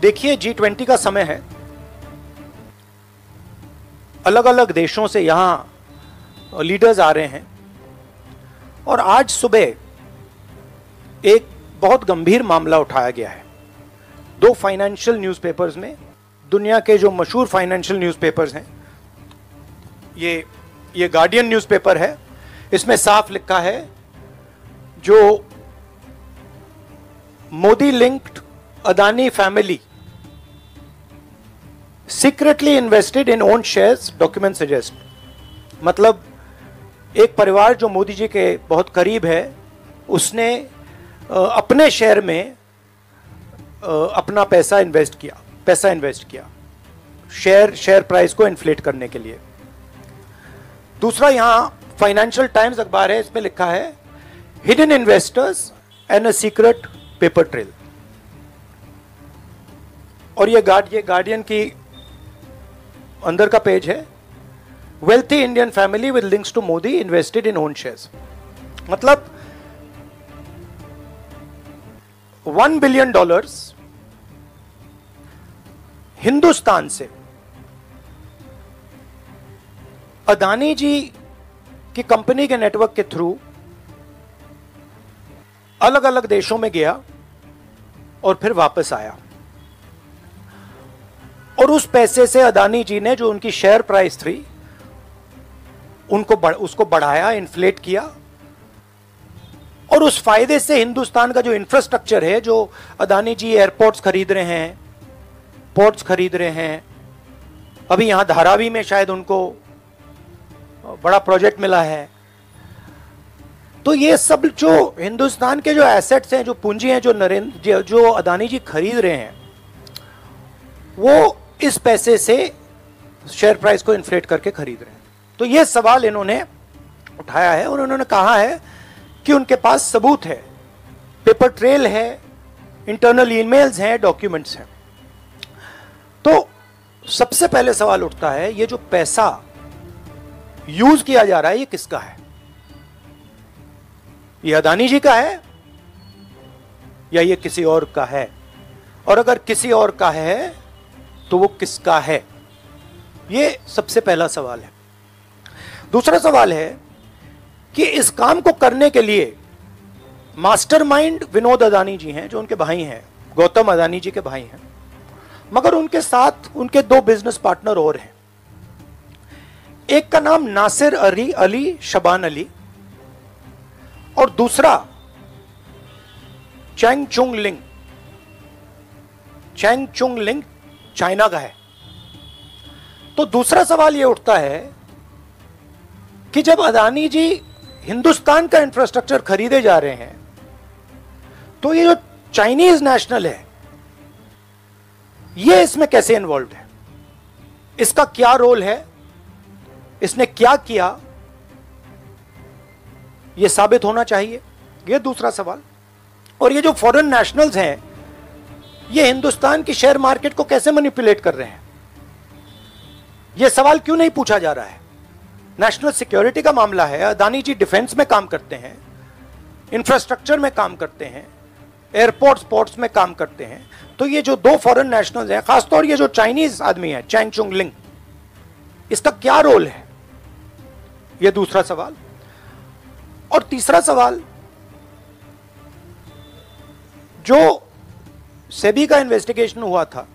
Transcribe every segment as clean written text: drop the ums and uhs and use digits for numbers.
देखिए, G20 का समय है। अलग अलग देशों से यहां लीडर्स आ रहे हैं और आज सुबह एक बहुत गंभीर मामला उठाया गया है। दो फाइनेंशियल न्यूज़पेपर्स में, दुनिया के जो मशहूर फाइनेंशियल न्यूज़पेपर्स हैं, ये गार्डियन न्यूज़पेपर है, इसमें साफ लिखा है जो Modi linked Adani family secretly invested in own shares, document suggest. मतलब एक परिवार जो मोदी जी के बहुत करीब है, उसने अपने शेयर में अपना पैसा इन्वेस्ट किया शेयर प्राइस को इन्फ्लेट करने के लिए। दूसरा, यहां फाइनेंशियल टाइम्स अखबार है, इसमें लिखा है hidden investors and a secret paper trail. और ये गार्डियन की अंदर का पेज है, wealthy Indian family with links to Modi invested in own shares. मतलब $1 बिलियन हिंदुस्तान से अदानी जी की कंपनी के नेटवर्क के थ्रू अलग अलग देशों में गया और फिर वापस आया। और उस पैसे से अदानी जी ने, जो उनकी शेयर प्राइस थी, उसको बढ़ाया, इन्फ्लेट किया। और उस फायदे से हिंदुस्तान का जो इंफ्रास्ट्रक्चर है, जो अदानी जी एयरपोर्ट्स खरीद रहे हैं, पोर्ट्स खरीद रहे हैं, अभी यहां धारावी में शायद उनको बड़ा प्रोजेक्ट मिला है, तो ये सब जो हिंदुस्तान के जो एसेट्स हैं, जो पूंजी हैं, जो अदानी जी खरीद रहे हैं, वो इस पैसे से शेयर प्राइस को इन्फ्लेट करके खरीद रहे हैं। तो ये सवाल इन्होंने उठाया है और उन्होंने कहा है कि उनके पास सबूत है, पेपर ट्रेल है, इंटरनल ईमेल्स हैं, डॉक्यूमेंट्स हैं। तो सबसे पहले सवाल उठता है, ये जो पैसा यूज किया जा रहा है, ये किसका है? ये अदानी जी का है या ये किसी और का है? और अगर किसी और का है तो वो किसका है? ये सबसे पहला सवाल है। दूसरा सवाल है कि इस काम को करने के लिए मास्टरमाइंड विनोद अदानी जी हैं, जो उनके भाई हैं, गौतम अदानी जी के भाई हैं, मगर उनके साथ उनके दो बिजनेस पार्टनर और हैं। एक का नाम नासिर अली शबान अली और दूसरा चैंग चुंग लिंग चाइना का है। तो दूसरा सवाल यह उठता है कि जब अदानी जी हिंदुस्तान का इंफ्रास्ट्रक्चर खरीदे जा रहे हैं, तो ये जो चाइनीज नेशनल है, ये इसमें कैसे इन्वॉल्व है? इसका क्या रोल है? इसने क्या किया? यह साबित होना चाहिए। यह दूसरा सवाल। और ये जो फॉरेन नेशनल्स हैं, ये हिंदुस्तान की शेयर मार्केट को कैसे मैनिपुलेट कर रहे हैं? यह सवाल क्यों नहीं पूछा जा रहा है? नेशनल सिक्योरिटी का मामला है। अदानी जी डिफेंस में काम करते हैं, इंफ्रास्ट्रक्चर में काम करते हैं, एयरपोर्ट्स पोर्ट्स में काम करते हैं। तो ये जो दो फॉरेन नेशनल्स हैं, खासतौर ये जो चाइनीज आदमी है चैंग चुंग लिंग, इसका क्या रोल है? यह दूसरा सवाल। और तीसरा सवाल, जो सेबी का इन्वेस्टिगेशन हुआ था,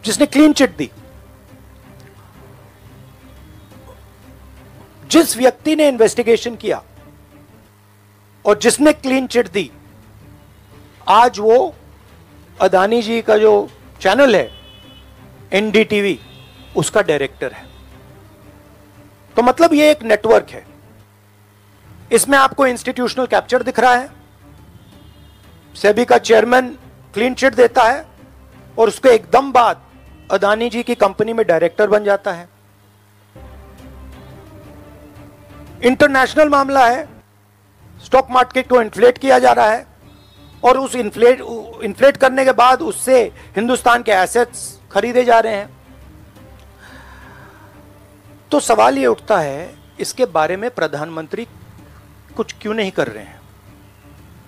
जिसने क्लीन चिट दी, जिस व्यक्ति ने इन्वेस्टिगेशन किया और जिसने क्लीन चिट दी, आज वो अदानी जी का जो चैनल है एनडीटीवी, उसका डायरेक्टर है। तो मतलब ये एक नेटवर्क है। इसमें आपको इंस्टीट्यूशनल कैप्चर दिख रहा है, सेबी का चेयरमैन क्लीन चिट देता है और उसके एकदम बाद अदानी जी की कंपनी में डायरेक्टर बन जाता है। इंटरनेशनल मामला है, स्टॉक मार्केट को इन्फ्लेट किया जा रहा है और उस इन्फ्लेट करने के बाद उससे हिंदुस्तान के एसेट्स खरीदे जा रहे हैं। तो सवाल ये उठता है, इसके बारे में प्रधानमंत्री कुछ क्यों नहीं कर रहे हैं?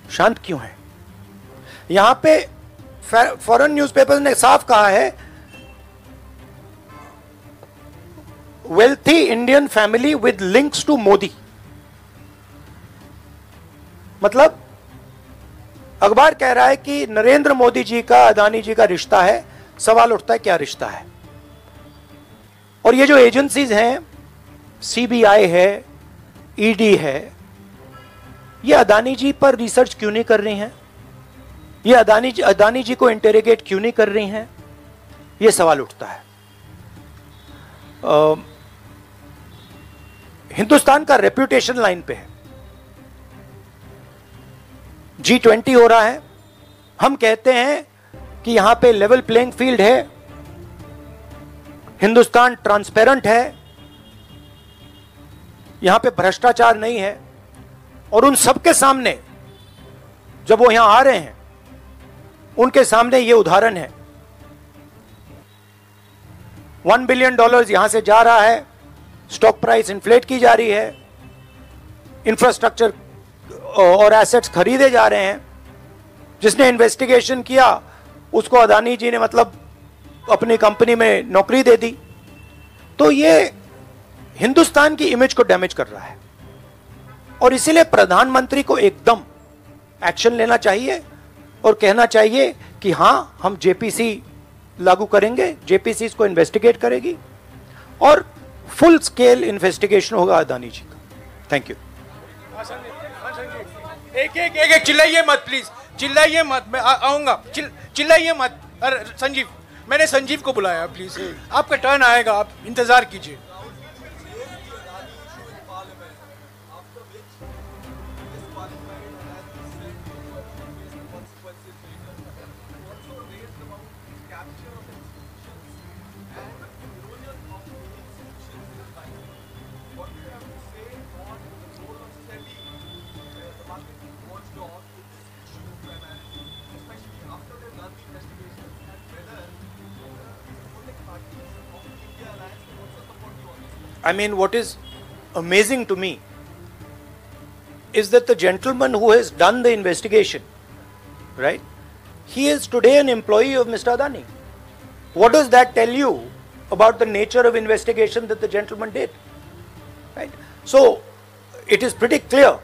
शांत क्यों है? यहां पे फॉरेन न्यूज़पेपर्स ने साफ कहा है, wealthy Indian family with links to Modi. मतलब अखबार कह रहा है कि नरेंद्र मोदी जी का अदानी जी का रिश्ता है। सवाल उठता है क्या रिश्ता है। और ये जो एजेंसीज हैं, सीबीआई है, ईडी है, ये अदानी जी पर रिसर्च क्यों नहीं कर रही हैं? ये अदानी जी को इंटेरोगेट क्यों नहीं कर रही हैं? ये सवाल उठता है। हिंदुस्तान का रेप्यूटेशन लाइन पे है। G20 हो रहा है, हम कहते हैं कि यहां पे लेवल प्लेइंग फील्ड है, हिंदुस्तान ट्रांसपेरेंट है, यहां पे भ्रष्टाचार नहीं है। और उन सबके सामने जब वो यहां आ रहे हैं, उनके सामने ये उदाहरण है। $1 बिलियन यहां से जा रहा है, स्टॉक प्राइस इन्फ्लेट की जा रही है, इंफ्रास्ट्रक्चर और एसेट्स खरीदे जा रहे हैं। जिसने इन्वेस्टिगेशन किया उसको अदानी जी ने मतलब अपनी कंपनी में नौकरी दे दी। तो ये हिंदुस्तान की इमेज को डैमेज कर रहा है और इसीलिए प्रधानमंत्री को एकदम एक्शन लेना चाहिए और कहना चाहिए कि हां, हम जेपीसी लागू करेंगे, जेपीसी इसको इन्वेस्टिगेट करेगी और फुल स्केल इन्वेस्टिगेशन होगा अदानी जी का। Thank you. एक चिल्लाइए मत प्लीज, चिल्लाइए मत, मैं आऊंगा। चिल्लाइए मत। अरे संजीव, मैंने संजीव को बुलाया, प्लीज आपका टर्न आएगा, आप इंतजार कीजिए। I mean, what is amazing to me is that the gentleman who has done the investigation, right, he is today an employee of Mr. Adani. What does that tell you about the nature of investigation that the gentleman did? Right? So, it is pretty clear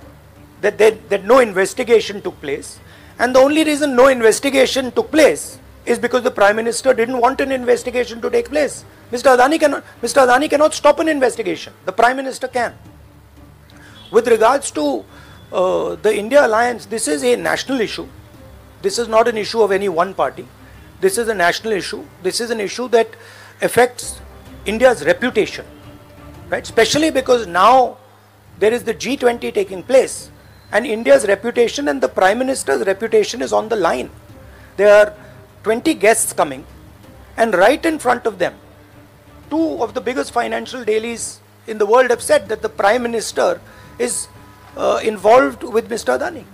that no investigation took place, and the only reason no investigation took place is because the Prime Minister didn't want an investigation to take place. Mr. Adani cannot stop an investigation. The Prime Minister can. With regards to the India alliance, this is a national issue. This is not an issue of any one party. This is a national issue. This is an issue that affects India's reputation, right? Especially because now there is the G20 taking place, and India's reputation and the Prime Minister's reputation is on the line. There are 20 guests coming, and right in front of them, two of the biggest financial dailies in the world have said that the Prime Minister is involved with Mr. Adani.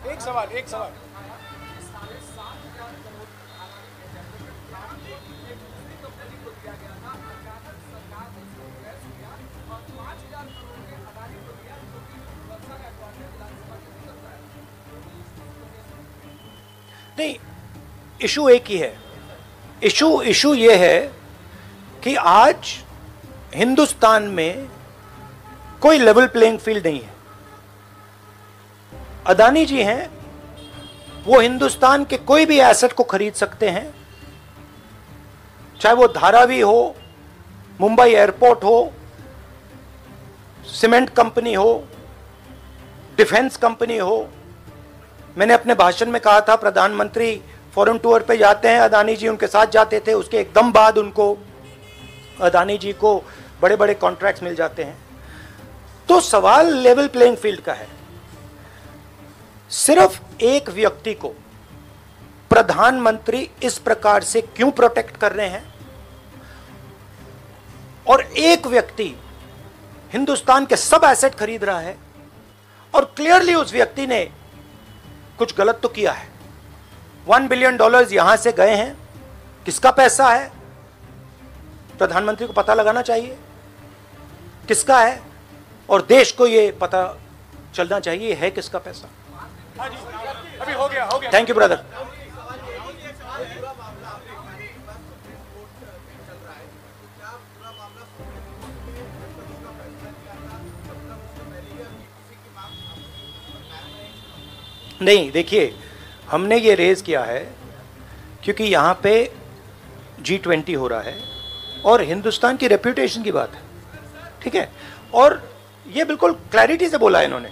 एक सवाल नहीं, issue एक ही है। Issue ये है कि आज हिंदुस्तान में कोई लेवल प्लेइंग फील्ड नहीं है। अदानी जी हैं, वो हिंदुस्तान के कोई भी एसेट को खरीद सकते हैं, चाहे वो धारावी हो, मुंबई एयरपोर्ट हो, सीमेंट कंपनी हो, डिफेंस कंपनी हो। मैंने अपने भाषण में कहा था प्रधानमंत्री फॉरेन टूर पे जाते हैं, अदानी जी उनके साथ जाते थे, उसके एकदम बाद उनको अदानी जी को बड़े बड़े कॉन्ट्रैक्ट्स मिल जाते हैं। तो सवाल लेवल प्लेइंग फील्ड का है। सिर्फ एक व्यक्ति को प्रधानमंत्री इस प्रकार से क्यों प्रोटेक्ट कर रहे हैं, और एक व्यक्ति हिंदुस्तान के सब एसेट खरीद रहा है, और क्लियरली उस व्यक्ति ने कुछ गलत तो किया है। $1 बिलियन यहां से गए हैं, किसका पैसा है? प्रधानमंत्री को पता लगाना चाहिए किसका है, और देश को यह पता चलना चाहिए है किसका पैसा। अभी हो गया। Thank you brother. नहीं, देखिए, हमने ये रेज किया है क्योंकि यहाँ पे G20 हो रहा है और हिंदुस्तान की रेप्यूटेशन की बात है, ठीक है। और ये बिल्कुल क्लैरिटी से बोला है इन्होंने।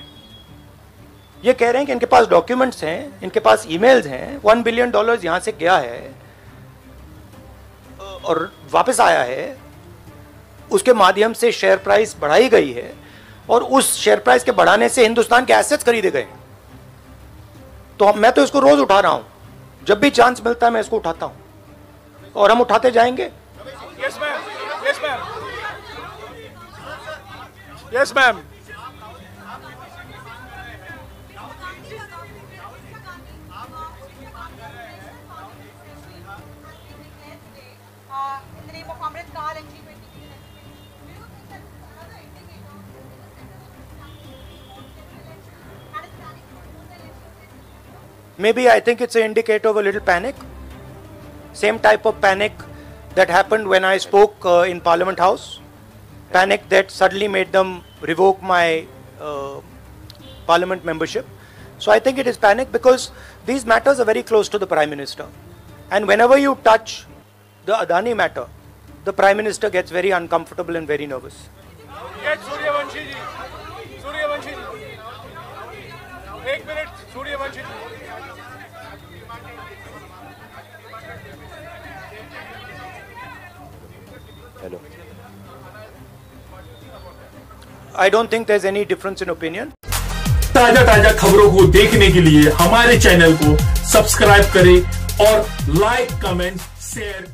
ये कह रहे हैं कि इनके पास डॉक्यूमेंट्स हैं, इनके पास ईमेल्स हैं, $1 बिलियन यहाँ से गया है और वापस आया है, उसके माध्यम से शेयर प्राइस बढ़ाई गई है और उस शेयर प्राइस के बढ़ाने से हिंदुस्तान के एसेट्स खरीदे गए। तो मैं तो इसको रोज उठा रहा हूं, जब भी चांस मिलता है मैं इसको उठाता हूं और हम उठाते जाएंगे। Yes ma'am, yes ma'am, yes ma'am. Maybe I think it's an indicator of a little panic. Same type of panic that happened when I spoke in Parliament House. Panic that suddenly made them revoke my Parliament membership. So I think it is panic because these matters are very close to the Prime Minister. And whenever you touch the Adani matter, the Prime Minister gets very uncomfortable and very nervous. Yes, Suryavanshi ji. Suryavanshi ji. 1 minute, Suryavanshi ji. Hello. I don't think there's any difference in opinion. ताजा खबरों को देखने के लिए हमारे channel को subscribe करें और लाइक, कमेंट, शेयर